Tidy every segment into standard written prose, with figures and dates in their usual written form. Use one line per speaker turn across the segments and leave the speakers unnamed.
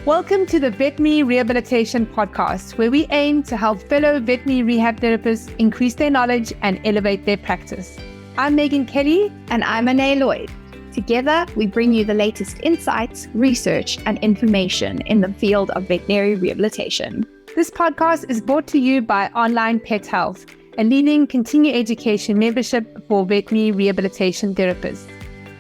Welcome to the Veterinary Rehabilitation Podcast, where we aim to help fellow veterinary rehab therapists increase their knowledge and elevate their practice. I'm Megan Kelly.
And I'm Anae Lloyd. Together, we bring you the latest insights, research, and information in the field of veterinary rehabilitation.
This podcast is brought to you by Onlinepethealth, a leading continuing education membership for veterinary rehabilitation therapists.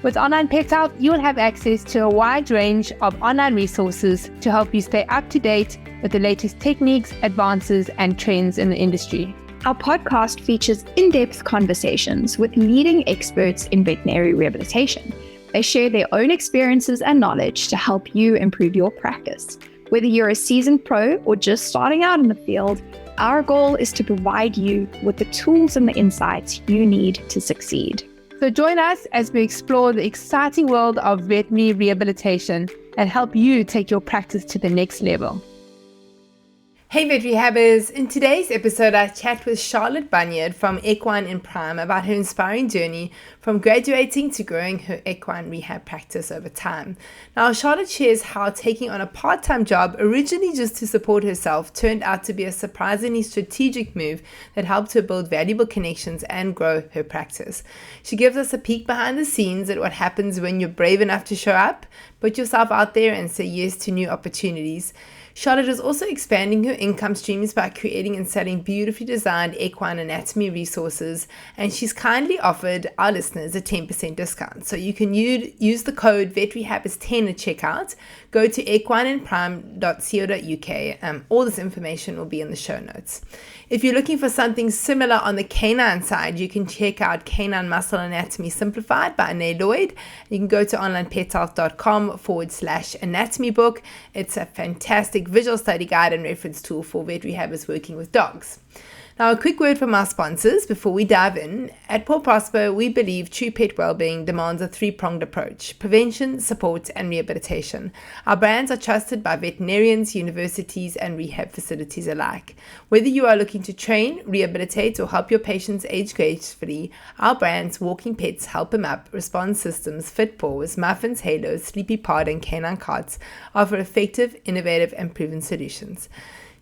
With Onlinepethealth, you'll have access to a wide range of online resources to help you stay up to date with the latest techniques, advances, and trends in the industry.
Our podcast features in-depth conversations with leading experts in veterinary rehabilitation. They share their own experiences and knowledge to help you improve your practice. Whether you're a seasoned pro or just starting out in the field, our goal is to provide you with the tools and the insights you need to succeed.
So join us as we explore the exciting world of veterinary rehabilitation and help you take your practice to the next level. Hey Vet Rehabbers! In today's episode, I chat with Charlotte Bunyard from Equine in Prime about her inspiring journey from graduating to growing her equine rehab practice over time. Now, Charlotte shares how taking on a part-time job, originally just to support herself, turned out to be a surprisingly strategic move that helped her build valuable connections and grow her practice. She gives us a peek behind the scenes at what happens when you're brave enough to show up, put yourself out there, and say yes to new opportunities. Charlotte is also expanding her income streams by creating and selling beautifully designed equine anatomy resources, and she's kindly offered our listeners a 10% discount. So you can use the code VetRehabers10 at checkout. Go to equineinprime.co.uk. All this information will be in the show notes. If you're looking for something similar on the canine side, you can check out Canine Muscle Anatomy Simplified by Anae Lloyd. You can go to onlinepethealth.com/anatomy book. It's a fantastic visual study guide and reference tool for vet rehabbers working with dogs. Now, a quick word from our sponsors before we dive in. At Paw Prosper, we believe true pet well-being demands a three-pronged approach: prevention, support, and rehabilitation. Our brands are trusted by veterinarians, universities, and rehab facilities alike. Whether you are looking to train, rehabilitate, or help your patients age gracefully, our brands Walking Pets, Help 'em Up, Response Systems, Fit Paws, Muffins, Halos, Sleepy Pod, and Canine Carts offer effective, innovative, and proven solutions.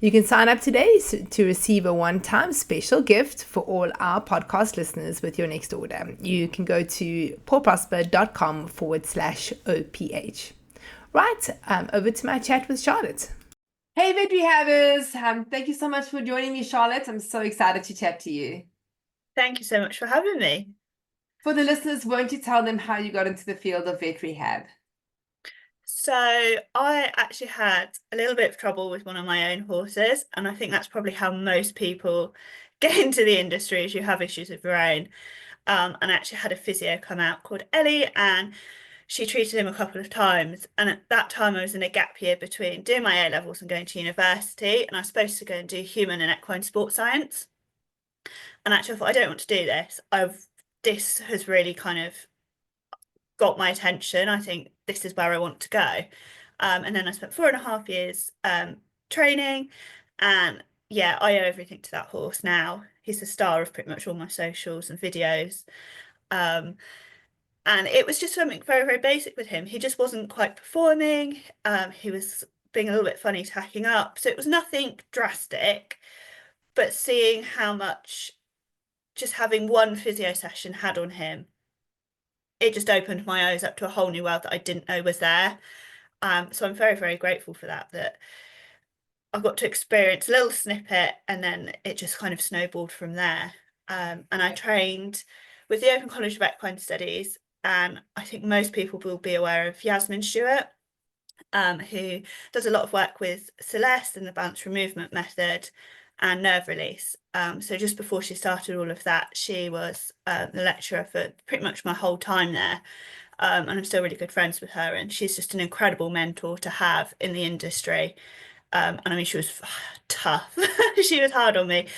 You can sign up today to receive a one-time special gift for all our podcast listeners with your next order. You can go to pawprosper.com/OPH. Right, over to my chat with Charlotte. Hey, Vet Rehabbers! Thank you so much for joining me, Charlotte. I'm so excited to chat to you.
Thank you so much for having me.
For the listeners, won't you tell them how you got into the field of vet rehab?
So I actually had a little bit of trouble with one of my own horses, and I think that's probably how most people get into the industry, is you have issues with your own. And I actually had a physio come out called Ellie, and she treated him a couple of times. And at that time, I was in a gap year between doing my A-levels and going to university, and I was supposed to go and do human and equine sports science. And actually, I thought, I don't want to do this. This has really kind of got my attention. I think this is where I want to go. And then I spent 4.5 years training, and yeah, I owe everything to that horse now. He's the star of pretty much all my socials and videos. And it was just something very, very basic with him. He just wasn't quite performing. He was being a little bit funny tacking up. So it was nothing drastic, but seeing how much just having one physio session had on him, it just opened my eyes up to a whole new world that I didn't know was there. So I'm very, very grateful for that I got to experience a little snippet, and then it just kind of snowballed from there. And I trained with the Open College of Equine Studies, and I think most people will be aware of Yasmin Stewart, who does a lot of work with Celeste and the balance movement method and nerve release. So just before she started all of that, she was the lecturer for pretty much my whole time there. And I'm still really good friends with her, and she's just an incredible mentor to have in the industry. And I mean, she was tough. She was hard on me.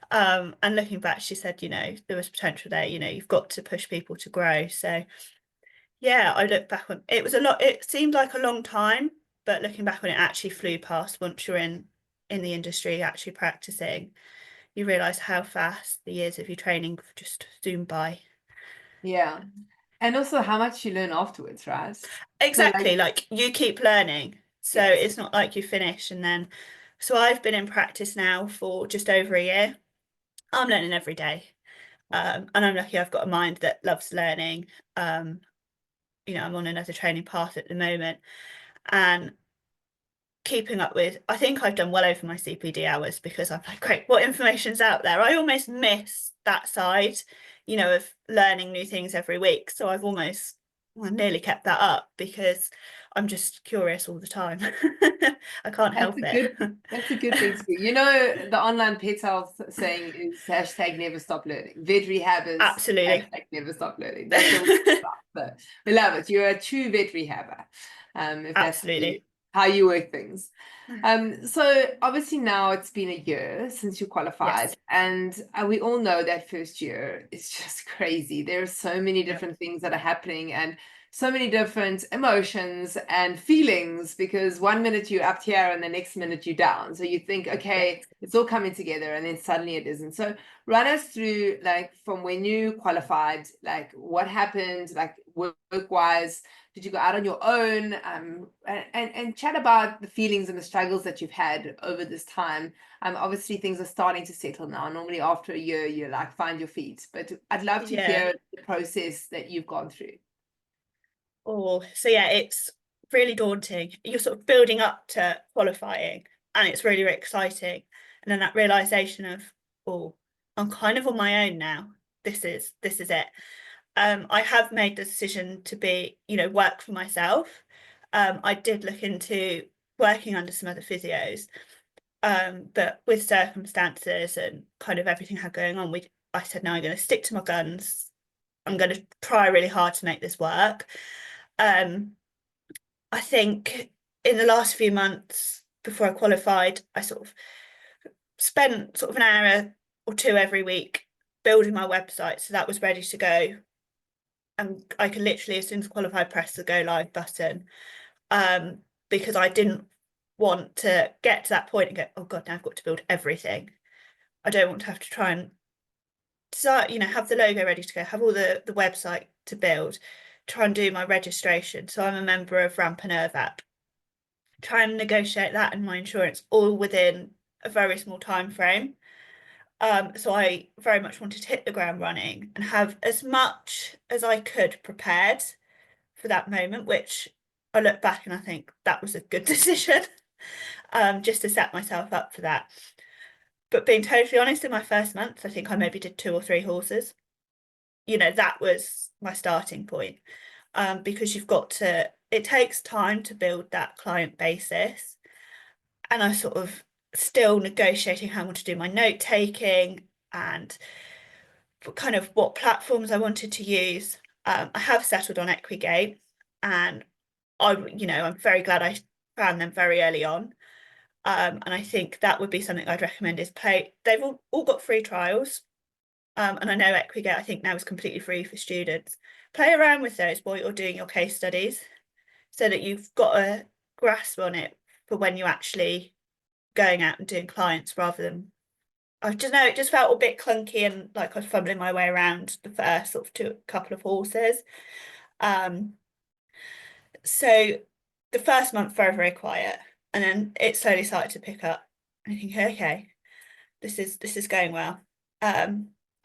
And looking back, she said, there was potential there, you've got to push people to grow. So yeah, I look back on it was a lot. It seemed like a long time, but looking back on it, actually flew past. Once you're in the industry, actually practicing, you realize how fast the years of your training just zoom by.
Yeah. And also how much you learn afterwards, right?
Exactly. So like you keep learning. So
Yes.
it's not like you finish and then. So I've been in practice now for just over a year. I'm learning every day. And I'm lucky I've got a mind that loves learning. I'm on another training path at the moment and keeping up with, I think I've done well over my CPD hours because I'm like, great, what information's out there? I almost miss that side, of learning new things every week. So I've almost, well, nearly kept that up because I'm just curious all the time. I can't help it.
That's a good thing to do. The online pet health saying is hashtag never stop learning. Vet rehab is
Absolutely.
hashtag never stop learning. That's what we're about. So we love it. You're a true vet rehabber. If that's
Absolutely.
how you work things. So obviously now it's been a year since you
Yes.
qualified, and we all know that first year is just crazy. There are so many different things that are happening, and so many different emotions and feelings, because one minute you're up here and the next minute you're down. So you think, okay,
Yes.
it's all coming together, and then suddenly it isn't. So run us through, like, from when you qualified, like what happened, like work-wise. Did you go out on your own? And chat about the feelings and the struggles that you've had over this time. Obviously things are starting to settle now. Normally after a year, you like find your feet, but I'd love to
Yeah.
hear the process that you've gone through.
Oh, so yeah, it's really daunting. You're sort of building up to qualifying and it's really, really exciting. And then that realization of, oh, I'm kind of on my own now. This is it. I have made the decision to work for myself. I did look into working under some other physios, but with circumstances and kind of everything I had going on, I said, no, I'm going to stick to my guns. I'm going to try really hard to make this work. I think in the last few months before I qualified, I sort of spent sort of an hour or two every week building my website so that was ready to go. And I could literally, as soon as qualified, press the go live button, because I didn't want to get to that point and go, oh God, now I've got to build everything. I don't want to have to try and start, have the logo ready to go, have all the website to build, try and do my registration. So I'm a member of Ramp and Irvat, try and negotiate that and my insurance all within a very small time frame. So I very much wanted to hit the ground running and have as much as I could prepared for that moment, which I look back and I think that was a good decision, just to set myself up for that. But being totally honest, in my first month, I think I maybe did 2 or 3 horses. That was my starting point, because it takes time to build that client basis. And I sort of still negotiating how I want to do my note taking and kind of what platforms I wanted to use. I have settled on Equigate, and I'm very glad I found them very early on. And I think that would be something I'd recommend is play. They've all got free trials. And I know Equigate, I think now is completely free for students. Play around with those while you're doing your case studies so that you've got a grasp on it for when you're actually going out and doing clients, rather than, I don't know, it just felt a bit clunky and like I was fumbling my way around the first sort of couple of horses. So the first month very, very quiet, and then it slowly started to pick up. I think, okay, this is going well.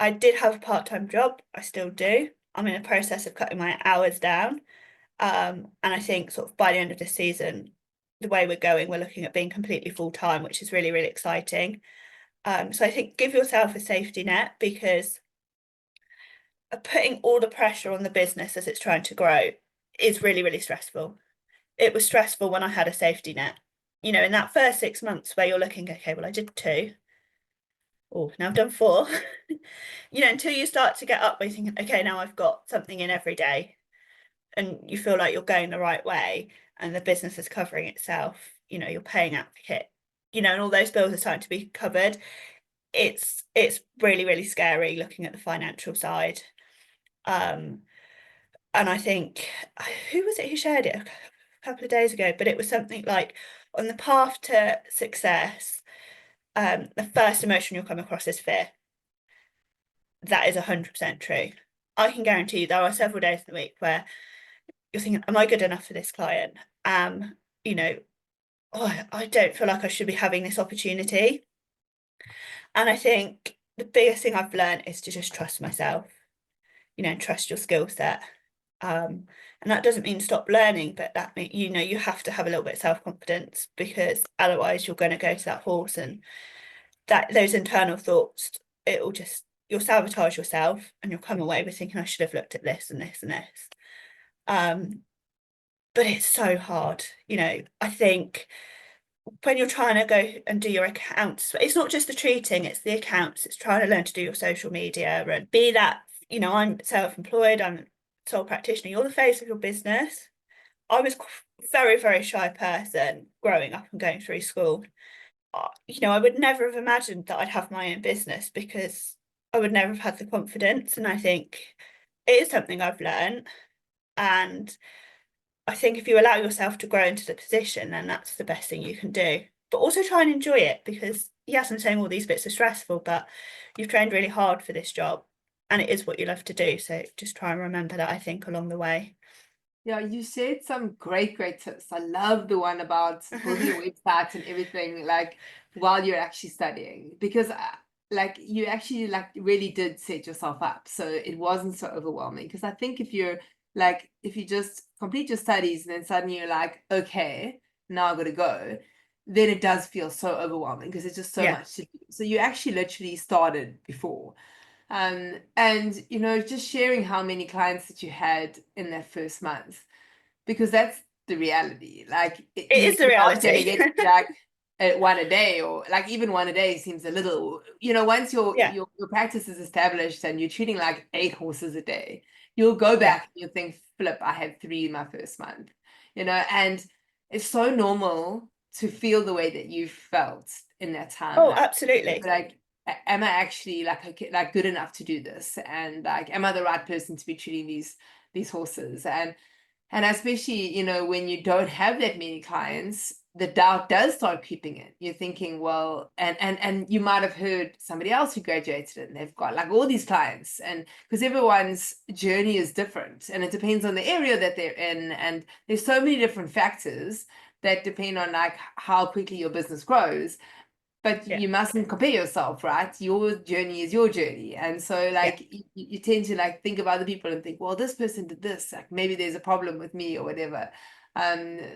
I did have a part-time job. I still do. I'm in a process of cutting my hours down. And I think sort of by the end of this season, the way we're going, we're looking at being completely full-time, which is really, really exciting. So I think give yourself a safety net, because putting all the pressure on the business as it's trying to grow is really, really stressful. It was stressful when I had a safety net. In that first 6 months where you're looking, okay, well, I did 2. Oh, now I've done 4. Until you start to get up by thinking, okay, now I've got something in every day, and you feel like you're going the right way and the business is covering itself, you're paying advocate, and all those bills are starting to be covered. It's really, really scary looking at the financial side. And I think, who was it who shared it a couple of days ago, but it was something like, on the path to success, the first emotion you'll come across is fear. That is 100% true. I can guarantee you there are several days in the week where you're thinking, am I good enough for this client? You know, oh, I don't feel like I should be having this opportunity. And I think the biggest thing I've learned is to just trust myself, trust your skill set. And that doesn't mean stop learning, but that means, you have to have a little bit of self-confidence, because otherwise you're going to go to that horse, and that those internal thoughts, you'll sabotage yourself, and you'll come away with thinking, I should have looked at this and this and this. But it's so hard. I think when you're trying to go and do your accounts, it's not just the treating, it's the accounts, it's trying to learn to do your social media and be that, I'm self-employed, I'm a sole practitioner, you're the face of your business. I was very, very shy person growing up and going through school. I would never have imagined that I'd have my own business, because I would never have had the confidence. And I think it is something I've learned. And I think if you allow yourself to grow into the position, then that's the best thing you can do. But also try and enjoy it, because yes, I'm saying all these bits are stressful, but you've trained really hard for this job and it is what you love to do. So just try and remember that, I think, along the way.
Yeah, you shared some great tips. I love the one about building your website and everything, like while you're actually studying, because like you actually like really did set yourself up so it wasn't so overwhelming. Because I think if you just complete your studies and then suddenly you're like, okay, now I've got to go, then it does feel so overwhelming because it's just so
Yeah.
much to do. So you actually literally started before. And just sharing how many clients that you had in that first month, because that's the reality. Like
It is the
you're not going to
reality.
get like one a day, or like even one a day seems a little, once
Yeah.
your practice is established and you're treating like 8 horses a day, you'll go
Yeah.
back and you'll think, flip, I had 3 in my first month, and it's so normal to feel the way that you felt in that time.
Oh, absolutely.
Like, am I actually like good enough to do this? And like, am I the right person to be treating these horses? And especially, when you don't have that many clients, the doubt does start creeping in. You're thinking, well, and you might have heard somebody else who graduated and they've got like all these clients, and because everyone's journey is different and it depends on the area that they're in, and there's so many different factors that depend on like how quickly your business grows. But
Yeah.
you mustn't compare yourself, right? Your journey is your journey. And so
Yeah.
like you tend to like think of other people and think, well, this person did this, like maybe there's a problem with me or whatever.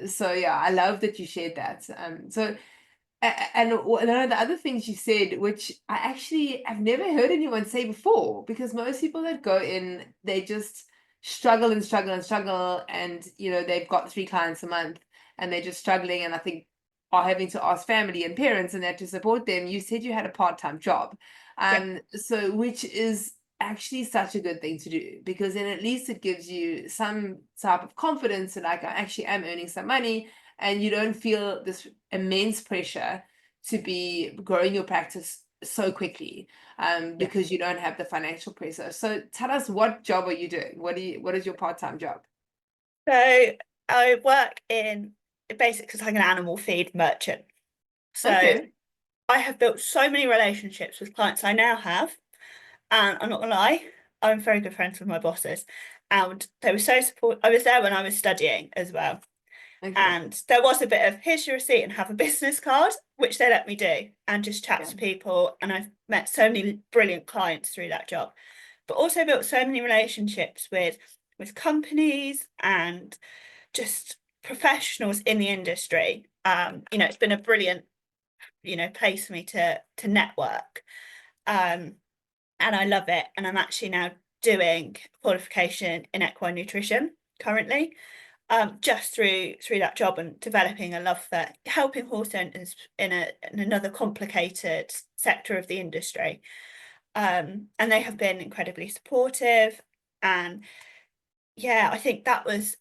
So yeah, I love that you shared that. And one of the other things you said, which I actually have never heard anyone say before, because most people that go in, they just struggle and struggle and struggle, and they've got 3 clients a month and they're just struggling, and I think are having to ask family and parents and that to support them. You said you had a part-time job,
Yeah.
so which is actually such a good thing to do, because then at least it gives you some type of confidence that like I actually am earning some money, and you don't feel this immense pressure to be growing your practice so quickly,
Yeah.
because you don't have the financial pressure. So tell us, what job are you doing? What is your part-time job?
So I work in basically like an animal feed merchant. So
Okay.
I have built so many relationships with clients I now have. And I'm not gonna lie, I'm very good friends with my bosses. And they were so supportive. I was there when I was studying as well.
Okay.
And there was a bit of, here's your receipt and have a business card, which they let me do and just chat
Yeah.
to people. And I've met so many brilliant clients through that job, but also built so many relationships with companies and just professionals in the industry. It's been a brilliant, place for me to network. And I love it. And I'm actually now doing qualification in equine nutrition currently, just through that job, and developing a love for helping horse owners in another complicated sector of the industry. And they have been incredibly supportive. And yeah, I think that was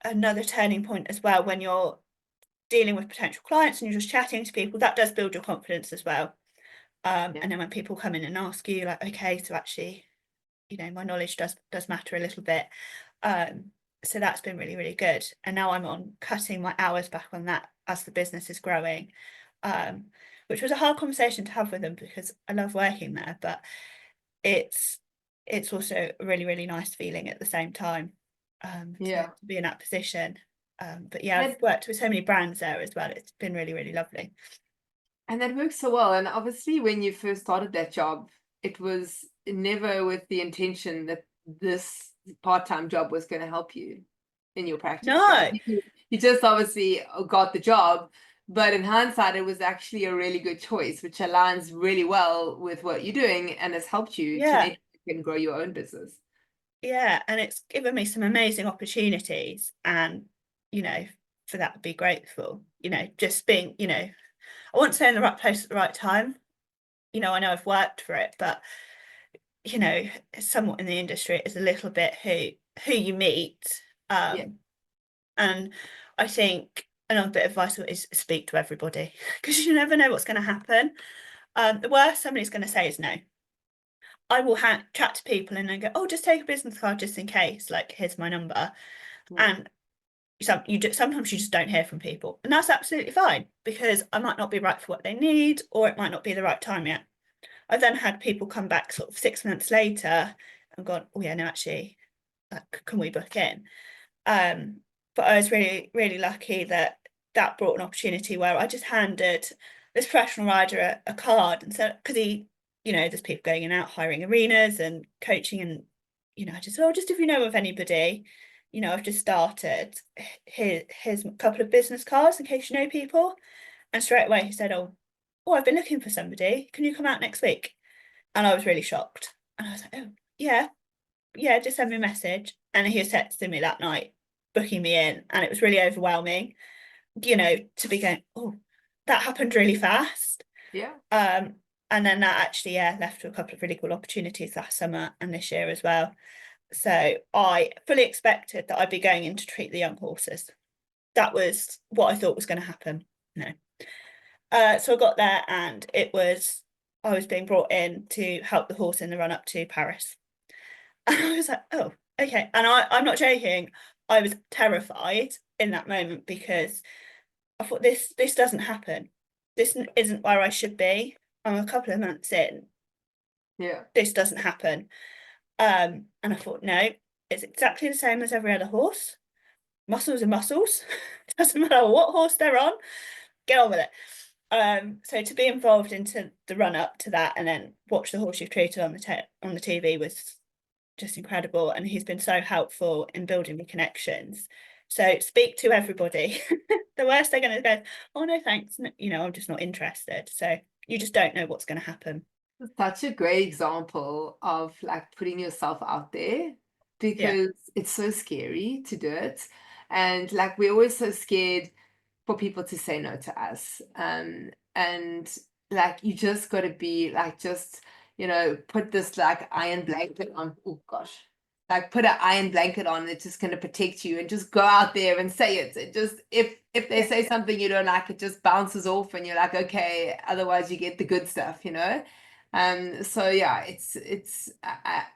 another turning point as well. When you're dealing with potential clients and you're just chatting to people, that does build your confidence as well.
Yeah.
And then when people come in and ask you, like, okay, so actually, my knowledge does matter a little bit. So that's been really, really good. And now I'm on cutting my hours back on that as the business is growing, which was a hard conversation to have with them, because I love working there, but it's also a really, really nice feeling at the same time,
Yeah.
to be in that position. But yeah, I've worked with so many brands there as well. It's been really, really lovely.
And that works so well. And obviously, when you first started that job, it was never with the intention that this part-time job was going to help you in your practice,
No.
right? You just obviously got the job, but in hindsight, it was actually a really good choice, which aligns really well with what you're doing and has helped you to network and grow your own business.
Yeah, and it's given me some amazing opportunities, and for that, I'd be grateful. Just being, I want to say in the right place at the right time. I know I've worked for it, but somewhat in the industry, it's a little bit who you meet. And I think another bit of advice is speak to everybody, because you never know what's going to happen. The worst somebody's going to say is no. I will chat to people and then go, oh, just take a business card just in case, like, here's my number. And sometimes you just don't hear from people, and that's absolutely fine, because I might not be right for what they need, or it might not be the right time yet. I then had people come back sort of 6 months later and gone, oh yeah, no, actually, can we book in? But I was really, really lucky that brought an opportunity where I just handed this professional rider a card and said, because there's people going in and out, hiring arenas and coaching, and I just said, oh, just if you know of anybody, I've just started, here's a couple of business cards in case you know people. And straight away he said, oh, I've been looking for somebody, can you come out next week? And I was really shocked, and I was like, oh yeah, just send me a message. And he was texting me that night, booking me in, and it was really overwhelming, to be going, oh, that happened really fast. And then that actually left to a couple of really cool opportunities last summer and this year as well. So I fully expected that I'd be going in to treat the young horses. That was what I thought was going to happen. No. So I got there, and I was being brought in to help the horse in the run up to Paris. And I was like, oh, okay. And I'm not joking. I was terrified in that moment, because I thought, this doesn't happen. This isn't where I should be. I'm a couple of months in. This doesn't happen. And I thought, no, it's exactly the same as every other horse. Muscles are muscles. Doesn't matter what horse they're on. Get on with it. So to be involved into the run up to that, and then watch the horse you've treated on the TV was just incredible. And he's been so helpful in building the connections. So speak to everybody. The worst they're going to go, oh no, thanks. I'm just not interested. So you just don't know what's going to happen.
Such a great example of like putting yourself out there, because it's so scary to do it. And like, we're always so scared for people to say no to us. And like, you just got to be like, just, put this like iron blanket on. Oh gosh. Like, put an iron blanket on that's just going to protect you, and just go out there and say it. It just, if they say something you don't like, it just bounces off, and you're like, okay, otherwise you get the good stuff, So yeah,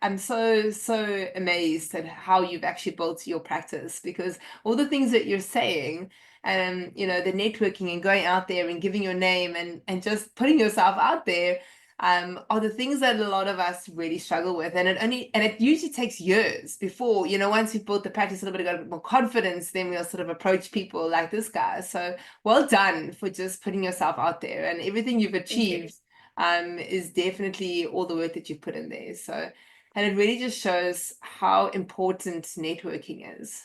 I'm so amazed at how you've actually built your practice, because all the things that you're saying, and the networking and going out there and giving your name and just putting yourself out there, are the things that a lot of us really struggle with. And it usually takes years before, once we've built the practice a little bit, got a bit more confidence, then we'll sort of approach people like this guy. So well done for just putting yourself out there, and everything you've achieved is definitely all the work that you've put in there. So, and it really just shows how important networking is.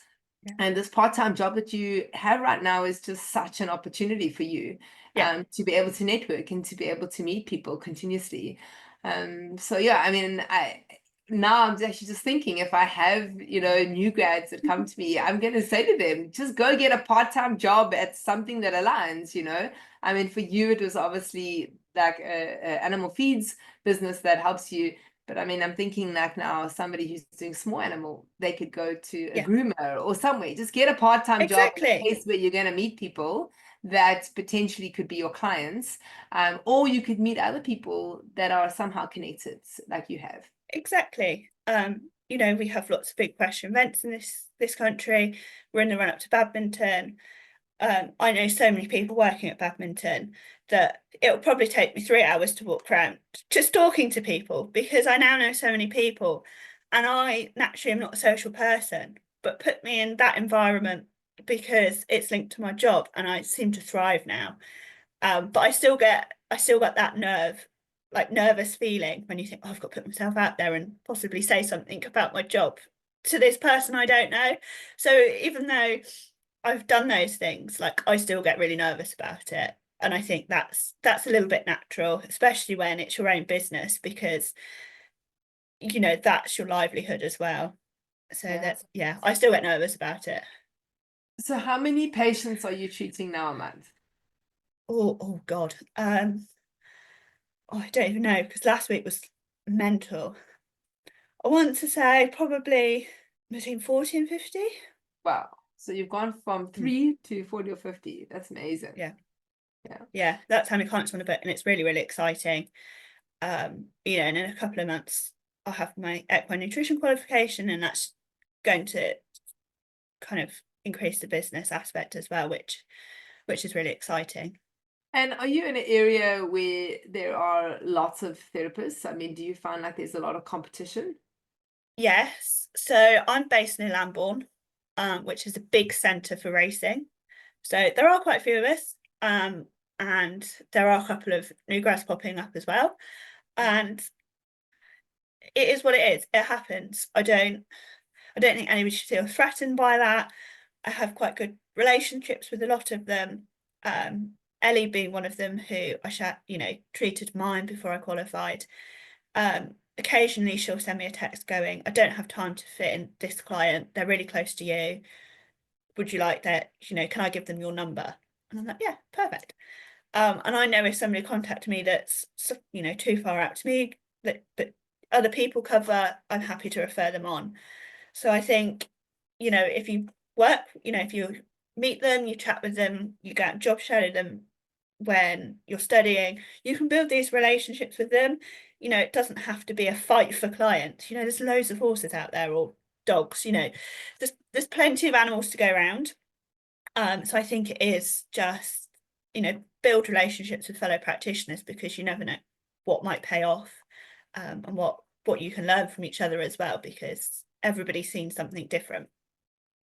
And this part-time job that you have right now is just such an opportunity for you, to be able to network and to be able to meet people continuously. So yeah, I mean, now I'm actually just thinking, if I have, new grads that come to me, I'm going to say to them, just go get a part-time job at something that aligns, I mean, for you, it was obviously like a animal feeds business that helps you. But I mean, I'm thinking like now, somebody who's doing small animal, they could go to a groomer or somewhere. Just get a part-time job in a place where you're going to meet people that potentially could be your clients, or you could meet other people that are somehow connected, like you have.
Exactly. We have lots of big question events in this country. We're in the run up to badminton. I know so many people working at badminton that it'll probably take me 3 hours to walk around just talking to people, because I now know so many people, and I naturally am not a social person, but put me in that environment because it's linked to my job and I seem to thrive now. But I still got that nervous feeling when you think, oh, I've got to put myself out there and possibly say something about my job to this person I don't know. So even though I've done those things, like, I still get really nervous about it. And I think that's a little bit natural, especially when it's your own business, because that's your livelihood as well. So I still get nervous about it.
So how many patients are you treating now a month?
Oh God. I don't even know, because last week was mental. I want to say probably between 40 and 50.
Wow. So you've gone from 3 to 40 or 50. That's amazing.
Yeah, that's how many clients on a book, and it's really, really exciting. And in a couple of months I'll have my equine nutrition qualification, and that's going to kind of increase the business aspect as well, which is really exciting.
And are you in an area where there are lots of therapists? I mean, do you find like there's a lot of competition?
Yes, so I'm based in Lambourne, which is a big centre for racing. So there are quite a few of us, and there are a couple of new grads popping up as well. And it is what it is. It happens. I don't think anybody should feel threatened by that. I have quite good relationships with a lot of them. Ellie being one of them, who I treated mine before I qualified. Occasionally she'll send me a text going, I don't have time to fit in this client. They're really close to you. Would you like that? Can I give them your number? And I'm like, yeah, perfect. And I know if somebody contacted me that's too far out to me, that other people cover, I'm happy to refer them on. So I think, if you work, if you meet them, you chat with them, you get job shadow them when you're studying, you can build these relationships with them. It doesn't have to be a fight for clients. There's loads of horses out there, or dogs, there's plenty of animals to go around. So I think it is just, build relationships with fellow practitioners, because you never know what might pay off, and what you can learn from each other as well, because everybody's seen something different.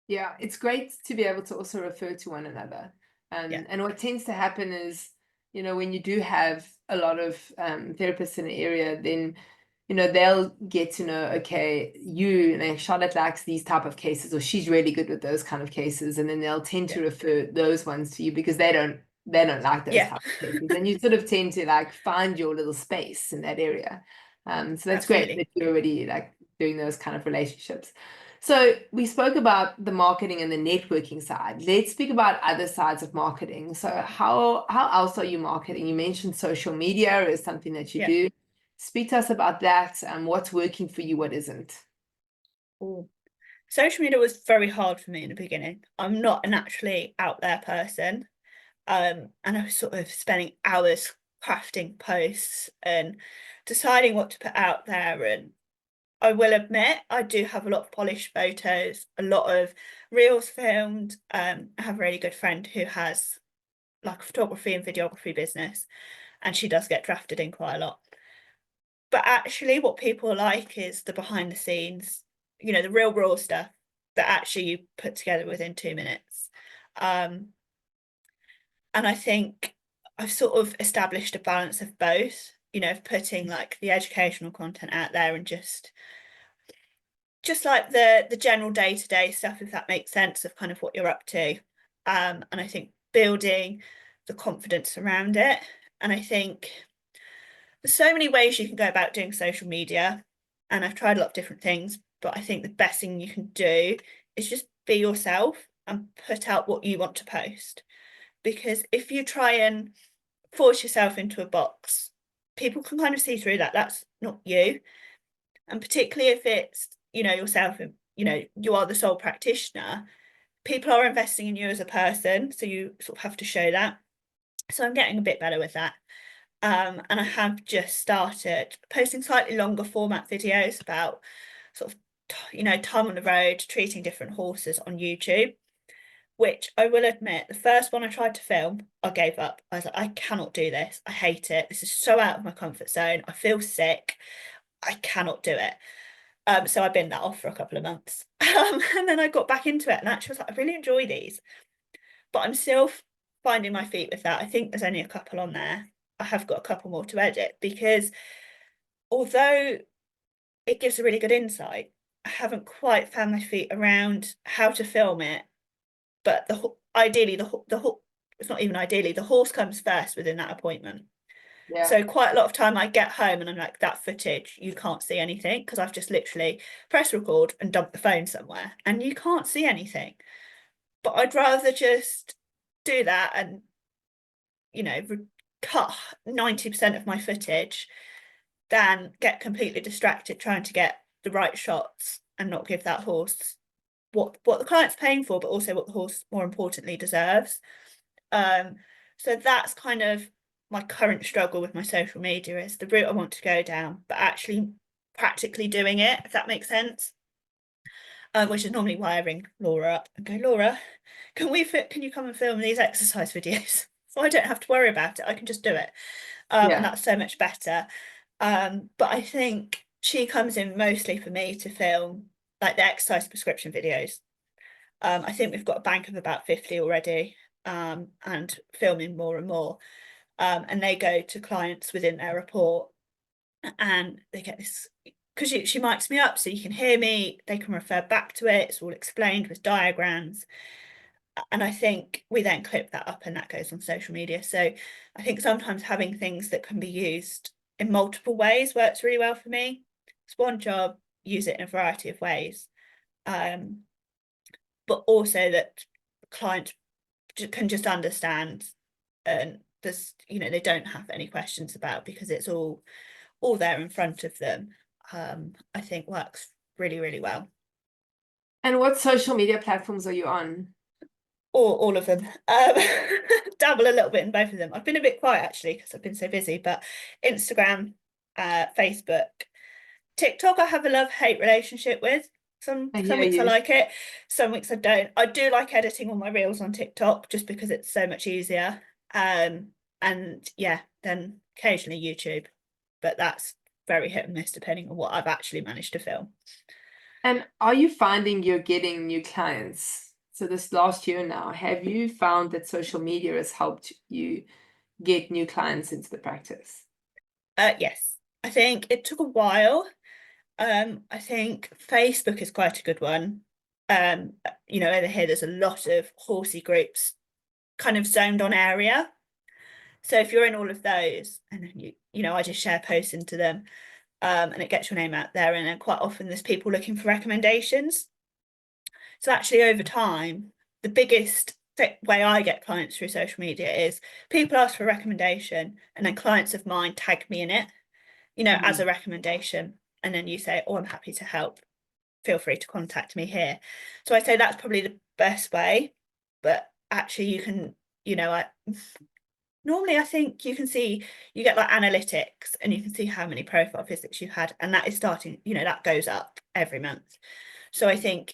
Yeah, it's great to be able to also refer to one another. And what tends to happen is, when you do have a lot of therapists in an area, then, they'll get to know, okay, Charlotte likes these type of cases, or she's really good with those kind of cases. And then they'll tend to refer those ones to you, because they don't like those type of cases. And you sort of tend to like find your little space in that area. So that's great that you're already like doing those kind of relationships. So we spoke about the marketing and the networking side. Let's speak about other sides of marketing. So how else are you marketing? You mentioned social media is something that you do. Speak to us about that, and what's working for you, what isn't.
Ooh. Social media was very hard for me in the beginning. I'm not a naturally out there person. And I was sort of spending hours crafting posts and deciding what to put out there. And I will admit, I do have a lot of polished photos, a lot of reels filmed. I have a really good friend who has like a photography and videography business, and she does get drafted in quite a lot. But actually what people like is the behind the scenes, the real raw stuff that actually you put together within 2 minutes. And I think I've sort of established a balance of both, of putting like the educational content out there, and just like the general day-to-day stuff, if that makes sense, of kind of what you're up to. And I think building the confidence around it. And I think there's so many ways you can go about doing social media, and I've tried a lot of different things, but I think the best thing you can do is just be yourself and put out what you want to post. Because if you try and force yourself into a box, people can kind of see through that. That's not you. And particularly if it's, yourself, you are the sole practitioner, people are investing in you as a person, so you sort of have to show that. So I'm getting a bit better with that. And I have just started posting slightly longer format videos about sort of, time on the road, treating different horses on YouTube, which I will admit, the first one I tried to film, I gave up. I was like, I cannot do this. I hate it. This is so out of my comfort zone. I feel sick. I cannot do it. So I binned that off for a couple of months. And then I got back into it, and actually was like, I really enjoy these, but I'm still finding my feet with that. I think there's only a couple on there. I have got a couple more to edit, because although it gives a really good insight, I haven't quite found my feet around how to film it. But ideally, it's not even ideally, the horse comes first within that appointment.
Yeah.
So quite a lot of time I get home and I'm like, that footage, you can't see anything, because I've just literally pressed record and dumped the phone somewhere and you can't see anything. But I'd rather just do that and, cut 90% of my footage than get completely distracted trying to get the right shots and not give that horse what the client's paying for, but also what the horse, more importantly, deserves. So that's kind of my current struggle with my social media, is the route I want to go down, but actually practically doing it, if that makes sense. Which is normally why I ring Laura up and go, Laura, can you come and film these exercise videos? So I don't have to worry about it. I can just do it. And that's so much better. But I think she comes in mostly for me to film like the exercise prescription videos. I think we've got a bank of about 50 already, and filming more and more. And they go to clients within their report, and they get this, because she mics me up so you can hear me, they can refer back to it, it's all explained with diagrams. And I think we then clip that up and that goes on social media. So I think sometimes having things that can be used in multiple ways works really well for me. It's one job, use it in a variety of ways. But also that clients can just understand, and there's, they don't have any questions about, because it's all there in front of them. I think works really, really well.
And what social media platforms are you on?
All of them. Dabble a little bit in both of them. I've been a bit quiet actually because I've been so busy, but Instagram, Facebook, TikTok I have a love-hate relationship with. Some weeks I like it, some weeks I don't. I do like editing all my reels on TikTok just because it's so much easier. And yeah, then occasionally YouTube, but that's very hit and miss depending on what I've actually managed to film.
And are you finding you're getting new clients? So this last year now, have you found that social media has helped you get new clients into the practice?
Yes, I think it took a while. I think Facebook is quite a good one. Over here there's a lot of horsey groups kind of zoned on area. So if you're in all of those, and then I just share posts into them, and it gets your name out there, and then quite often there's people looking for recommendations. So actually over time, the biggest way I get clients through social media is people ask for a recommendation, and then clients of mine tag me in it, as a recommendation. And then you say, oh, I'm happy to help. Feel free to contact me here. So I say that's probably the best way. But actually you can, normally I think you get like analytics, and you can see how many profile visits you've had. And that is starting, that goes up every month. So I think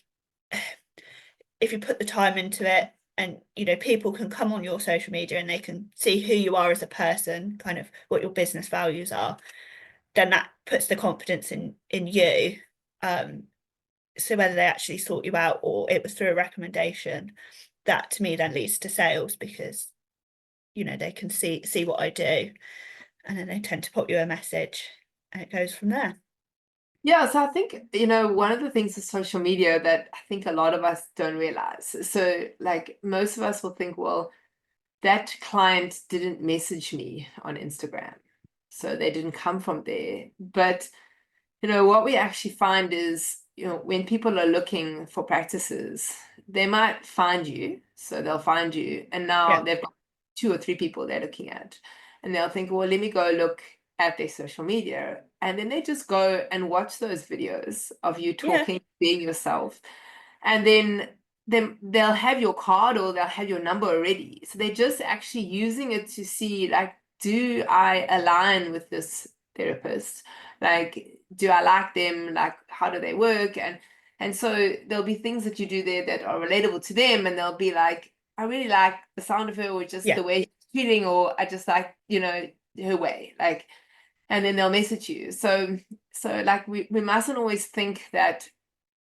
if you put the time into it, and people can come on your social media and they can see who you are as a person, kind of what your business values are, then that puts the confidence in you. So whether they actually sort you out or it was through a recommendation, that to me then leads to sales, because they can see what I do, and then they tend to pop you a message, and it goes from there.
Yeah, so I think, one of the things with social media that I think a lot of us don't realize. So like most of us will think, well, that client didn't message me on Instagram, so they didn't come from there. But, what we actually find is, when people are looking for practices, they might find you. So they'll find you, and now they've got 2 or 3 people they're looking at, and they'll think, well, let me go look at their social media. And then they just go and watch those videos of you talking, being yourself. And then they'll have your card or they'll have your number already. So they're just actually using it to see, like, do I align with this therapist? Like, do I like them? Like, how do they work? And so there'll be things that you do there that are relatable to them. And they'll be like, I really like the sound of her, or just the way she's feeling, or I just like, her way. Like, and then they'll message you. So like we mustn't always think that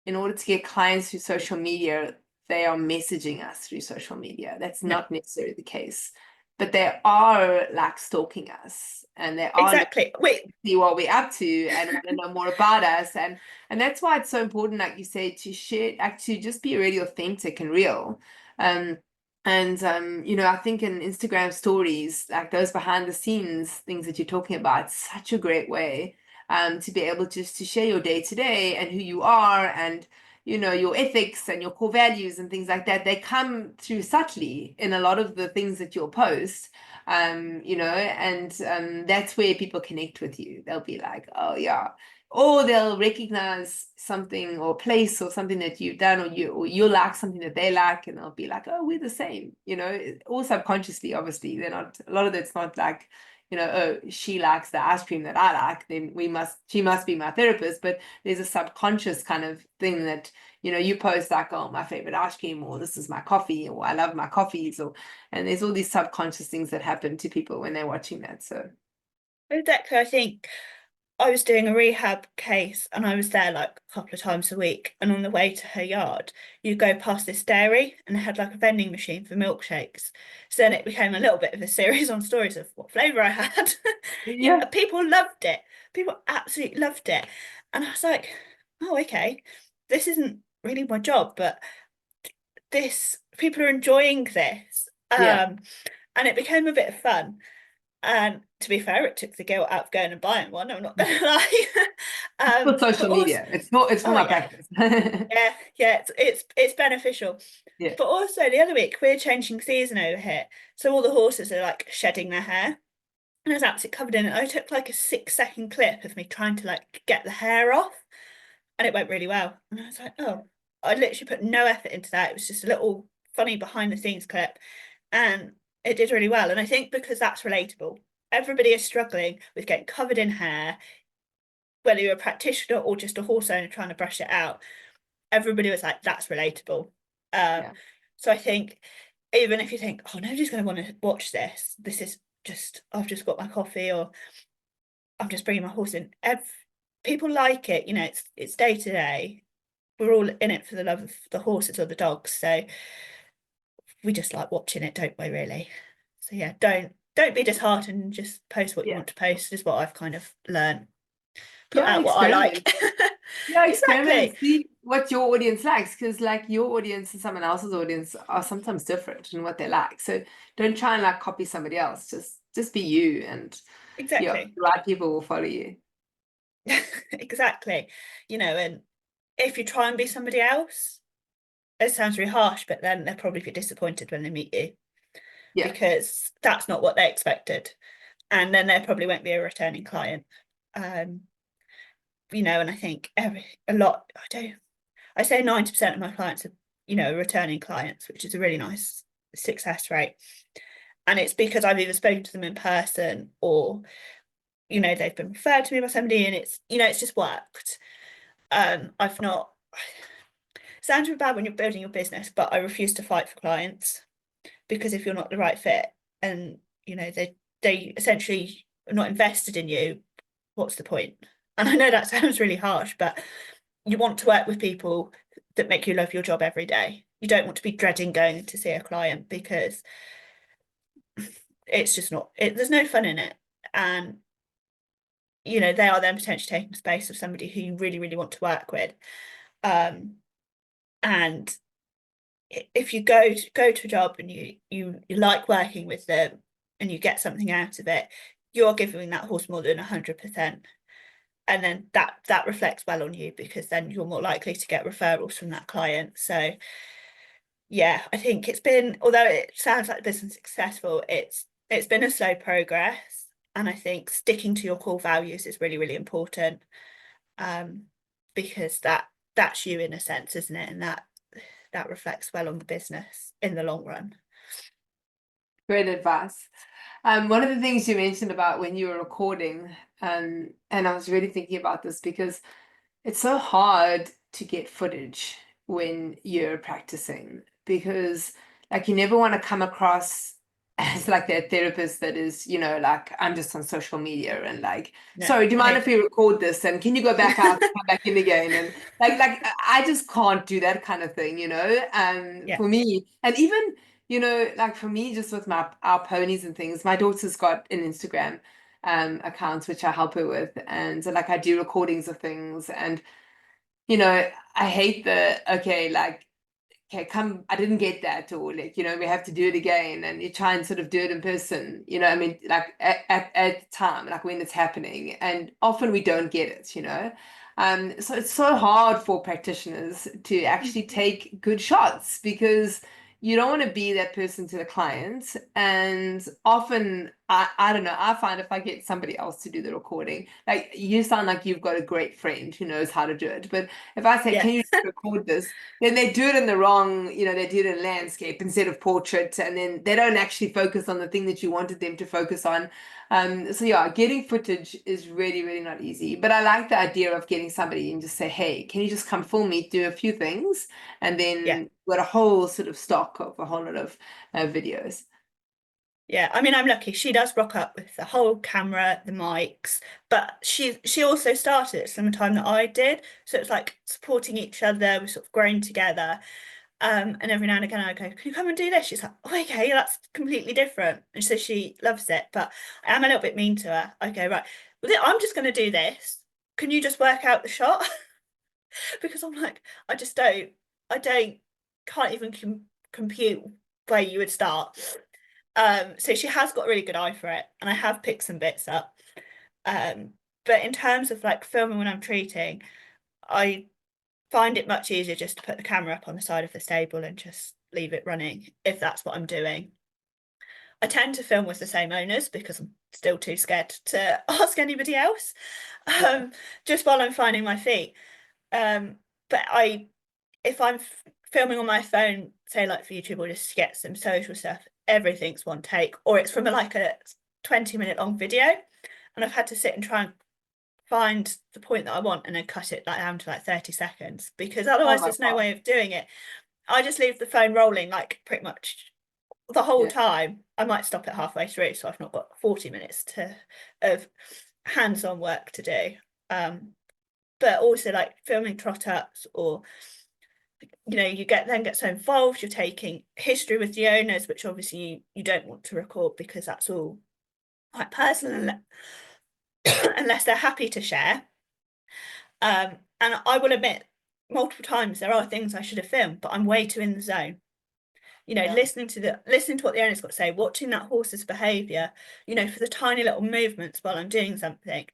in order to get clients through social media, they are messaging us through social media. That's
No,
not necessarily the case. But they are like stalking us, and they are looking
exactly. Wait,
to see what we're up to and want to know more about us. And that's why it's so important, like you say, to share, actually just be really authentic and real. You know, I think in Instagram stories, like those behind the scenes things that you're talking about, it's such a great way to be able just to share your day to day and who you are, and you know, your ethics and your core values and things like that. They come through subtly in a lot of the things that you'll post. You know, and that's where people connect with you. They'll be like, oh yeah, or they'll recognize something or place or something that you've done, or you like something that they like, and they'll be like, oh, we're the same, you know, all subconsciously. Obviously they're not, a lot of it's not like, you know, oh, she likes the ice cream that I like, then she must be my therapist. But there's a subconscious kind of thing that, you know, you post like, oh, my favorite ice cream, or this is my coffee, or I love my coffees, and there's all these subconscious things that happen to people when they're watching that. So
exactly. I think I was doing a rehab case and I was there like a couple of times a week. And on the way to her yard, you go past this dairy and it had like a vending machine for milkshakes. So then it became a little bit of a series on stories of what flavour I had. Yeah,
yeah,
people loved it. People absolutely loved it. And I was like, oh, okay, this isn't really my job, but this people are enjoying this.
yeah.
And it became a bit of fun. And to be fair, it took the guilt out of going and buying one. I'm not gonna lie.
For social
But also,
media, it's for
oh
my
yeah,
practice.
yeah, it's beneficial.
Yeah,
But also the other week we're changing season over here, so all the horses are like shedding their hair, and I was absolutely covered in it. I took like a 6 second clip of me trying to like get the hair off, and it went really well. And I was like, oh, I literally put no effort into that. It was just a little funny behind the scenes clip, and it did really well. And I think because that's relatable, everybody is struggling with getting covered in hair, whether you're a practitioner or just a horse owner trying to brush it out. Everybody was like, that's relatable. Um,
yeah,
so I think even if you think, oh, nobody's going to want to watch this, this is just, I've just got my coffee, or I'm just bringing my horse in. People like it, you know, it's day to day. We're all in it for the love of the horses or the dogs. So we just like watching it, don't we, really? So yeah, don't be disheartened, just post what you
yeah.
want to post is what I've kind of learned. Put
Yeah,
out what I
experiment.
like.
Yeah, experiment and
Exactly.
see what your audience likes, because like your audience and someone else's audience are sometimes different in what they like. So don't try and like copy somebody else. Just be you, and yeah,
Exactly.
the right people will follow you.
Exactly. You know, and if you try and be somebody else, it sounds really harsh, but then they'll probably be disappointed when they meet you
Yeah,
because that's not what they expected. And then there probably won't be a returning client. Um, you know, and I think I say 90% of my clients are, you know, returning clients, which is a really nice success rate. And it's because I've either spoken to them in person or, you know, they've been referred to me by somebody and it's, you know, it's just worked. I've not, sounds really bad when you're building your business, but I refuse to fight for clients because if you're not the right fit and, you know, they essentially are not invested in you, what's the point? And I know that sounds really harsh, but you want to work with people that make you love your job every day. You don't want to be dreading going to see a client because it's just not there's no fun in it. And you know, they are then potentially taking the space of somebody who you really, really want to work with. And if you go to a job and you like working with them and you get something out of it, you're giving that horse more than 100%. And then that reflects well on you because then you're more likely to get referrals from that client. So yeah, I think it's been, although it sounds like the business is successful, it's been a slow progress. And I think sticking to your core values is really, really important. Because that's you in a sense, isn't it? And that reflects well on the business in the long run.
great advice. One of the things you mentioned about when you were recording, and I was really thinking about this because it's so hard to get footage when you're practicing, because like you never want to come across as like that therapist that is, like, I'm just on social media and like,
No,
sorry, do you
I
mind
hate
if we record this? And can you go back out,
it.
come back in again? And like I just can't do that kind of thing,
Yeah,
for me. And even, like for me, just with our ponies and things, my daughter's got an Instagram account which I help her with. And so like I do recordings of things and I hate okay, like, okay, come, I didn't get that, or like, we have to do it again, and you try and sort of do it in person, I mean, like at the time, like when it's happening, and often we don't get it, so it's so hard for practitioners to actually take good shots because you don't want to be that person to the client. And often, I don't know, I find if I get somebody else to do the recording, like you sound like you've got a great friend who knows how to do it. But if I say,
yeah,
can you record this? Then they do it in the wrong, they do it in landscape instead of portrait. And then they don't actually focus on the thing that you wanted them to focus on. So yeah, getting footage is really, really not easy. But I like the idea of getting somebody and just say, hey, can you just come film me, do a few things? And
yeah.
then got a whole sort of stock of a whole lot of videos.
Yeah, I mean, I'm lucky. She does rock up with the whole camera, the mics, but she also started at the same time that I did. So it's like supporting each other. We've sort of grown together. And every now and again I go, can you come and do this? She's like, oh, okay, that's completely different. And so she loves it. But I am a little bit mean to her. I go, right, well, I'm just going to do this. Can you just work out the shot? Because I'm like, I don't, can't even compute where you would start. So she has got a really good eye for it, and I have picked some bits up. Um, but in terms of like filming when I'm treating, I find it much easier just to put the camera up on the side of the stable and just leave it running if that's what I'm doing. I tend to film with the same owners because I'm still too scared to ask anybody else,
Yeah.
um, just while I'm finding my feet. But if I'm filming on my phone, say like for YouTube or just to get some social stuff, everything's one take, or it's from like a 20-minute long video, and I've had to sit and try and find the point that I want and then cut it like down to like 30 seconds because
Oh
otherwise
my
there's no
God.
way of doing it. I just leave the phone rolling like pretty much the whole
Yeah.
time. I might stop it halfway through, so I've not got 40 minutes of hands-on work to do. But also like filming trot ups, or you get so involved, you're taking history with the owners, which obviously you don't want to record because that's all quite personal unless they're happy to share. And I will admit, multiple times there are things I should have filmed, but I'm way too in the zone.
Yeah.
Listening to what the owner's got to say, watching that horse's behaviour, for the tiny little movements while I'm doing something.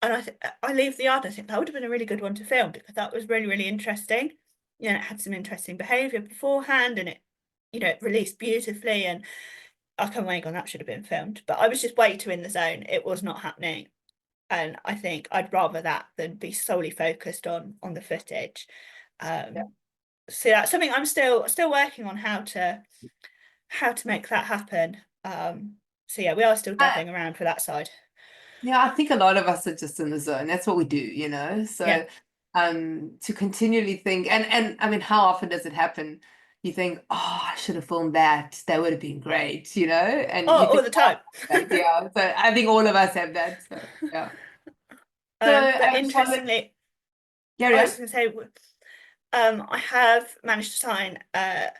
And I leave the yard and I think that would have been a really good one to film because that was really, really interesting. It had some interesting behaviour beforehand, and it released beautifully, and I come away going, that should have been filmed. But I was just way too in the zone. It was not happening. And I think I'd rather that than be solely focused on the footage.
Yeah.
So that's something I'm still working on how to make that happen. So yeah, we are still dabbling around for that side.
Yeah, I think a lot of us are just in the zone. That's what we do,
Yeah.
So to continually think, and I mean, how often does it happen? You think, oh, I should have filmed that. That would have been great, and
Oh,
you
all
think,
the time.
yeah. So I think all of us have that. So yeah. So
But
Charlotte,
interestingly,
carry
I was
on.
going to say, I have managed to sign a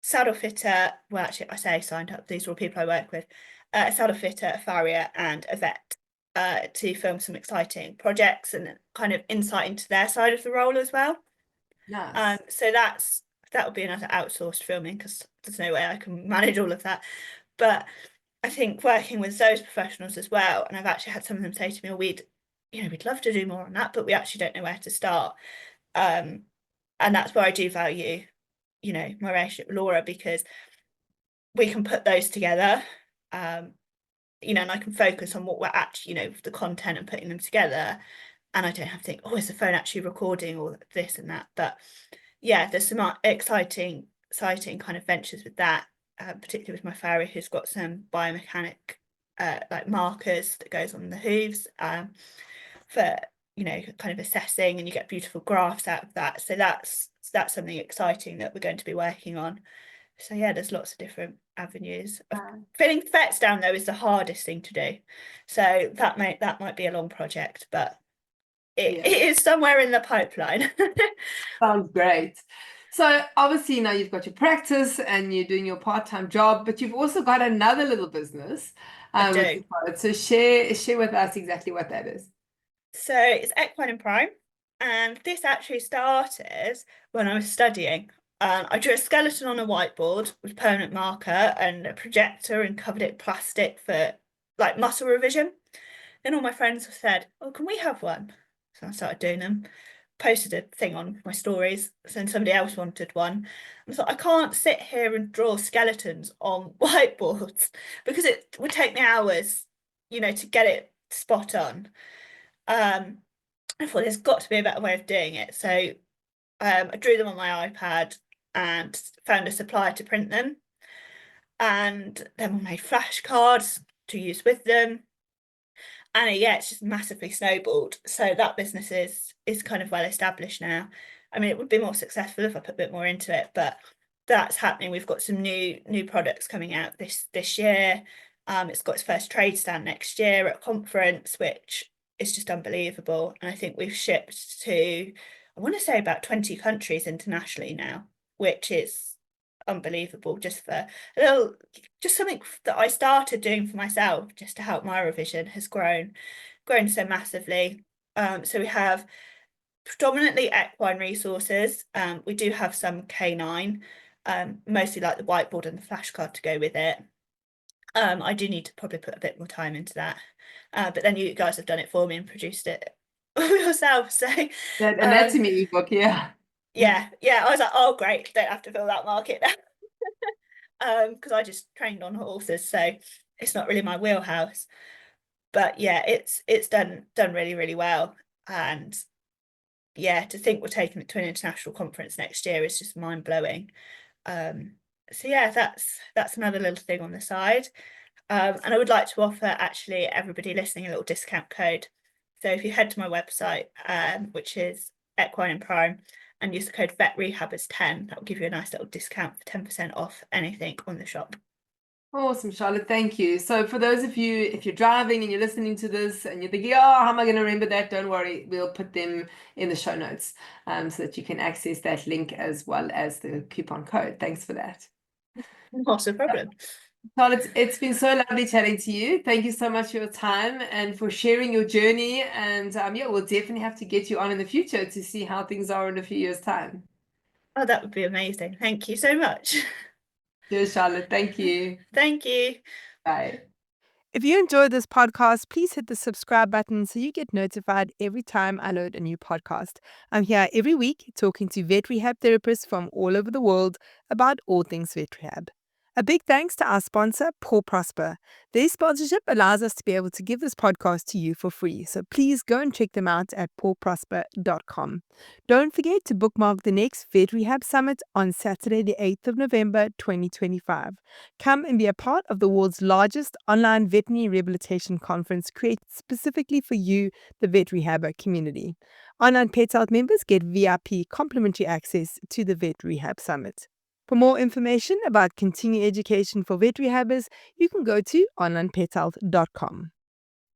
saddle fitter. Well, actually, I say signed up. These are all people I work with. A saddle fitter, a farrier, and a vet to film some exciting projects and kind of insight into their side of the role as well.
Nice.
So that would be another outsourced filming because there's no way I can manage all of that. But I think working with those professionals as well, and I've actually had some of them say to me, oh, we'd love to do more on that, but we actually don't know where to start. Um, and that's where I do value, my relationship with Laura, because we can put those together, and I can focus on what we're actually, the content and putting them together. And I don't have to think, oh, is the phone actually recording or this and that? But yeah, there's some exciting kind of ventures with that, particularly with my farrier who's got some biomechanic like markers that goes on the hooves for kind of assessing, and you get beautiful graphs out of that. So that's something exciting that we're going to be working on. So yeah, there's lots of different avenues. Filling vets down though is the hardest thing to do, so that might be a long project, but it is somewhere in the pipeline.
Sounds great. So obviously now you've got your practice and you're doing your part-time job, but you've also got another little business.
I do.
So share with us exactly what that is.
So it's Equine and Prime, and this actually started when I was studying. I drew a skeleton on a whiteboard with permanent marker and a projector and covered it in plastic for like muscle revision. Then all my friends said, "Oh, can we have one?" So I started doing them. Posted a thing on my stories, then somebody else wanted one. I thought, I can't sit here and draw skeletons on whiteboards because it would take me hours, to get it spot on. I thought there's got to be a better way of doing it. So I drew them on my iPad and found a supplier to print them. And then we made flashcards to use with them. And it's just massively snowballed. So that business is kind of well established now. I mean, it would be more successful if I put a bit more into it, but that's happening. We've got some new products coming out this year. It's got its first trade stand next year at a conference, which is just unbelievable. And I think we've shipped to, I want to say, about 20 countries internationally now, which is unbelievable, just something that I started doing for myself just to help my revision has grown so massively. So we have predominantly equine resources. We do have some canine, mostly like the whiteboard and the flashcard to go with it. I do need to probably put a bit more time into that, but then you guys have done it for me and produced it yourself, so
and that's in the ebook.
Yeah, I was like, oh great, don't have to fill that market now. Because I just trained on horses, so it's not really my wheelhouse. But yeah, it's done really, really well. And yeah, to think we're taking it to an international conference next year is just mind-blowing. So yeah, that's another little thing on the side. And I would like to offer actually everybody listening a little discount code. So if you head to my website, which is Equine and Prime, and use the code Vet Rehab as 10, that will give you a nice little discount for 10% off anything on the shop.
Awesome, Charlotte. Thank you. So for those of you, if you're driving and you're listening to this and you're thinking, oh, how am I going to remember that? Don't worry. We'll put them in the show notes so that you can access that link as well as the coupon code. Thanks for that.
Not a problem.
Charlotte, it's been so lovely chatting to you. Thank you so much for your time and for sharing your journey. And we'll definitely have to get you on in the future to see how things are in a few years' time.
Oh, that would be amazing. Thank you so much.
Cheers, Charlotte. Thank you.
Thank you.
Bye. If you enjoyed this podcast, please hit the subscribe button so you get notified every time I load a new podcast. I'm here every week talking to vet rehab therapists from all over the world about all things vet rehab. A big thanks to our sponsor, Paw Prosper. Their sponsorship allows us to be able to give this podcast to you for free, so please go and check them out at pawprosper.com. Don't forget to bookmark the next Vet Rehab Summit on Saturday, the 8th of November, 2025. Come and be a part of the world's largest online veterinary rehabilitation conference created specifically for you, the vet rehabber community. Onlinepethealth members get VIP complimentary access to the Vet Rehab Summit. For more information about continuing education for vet rehabbers, you can go to onlinepethealth.com.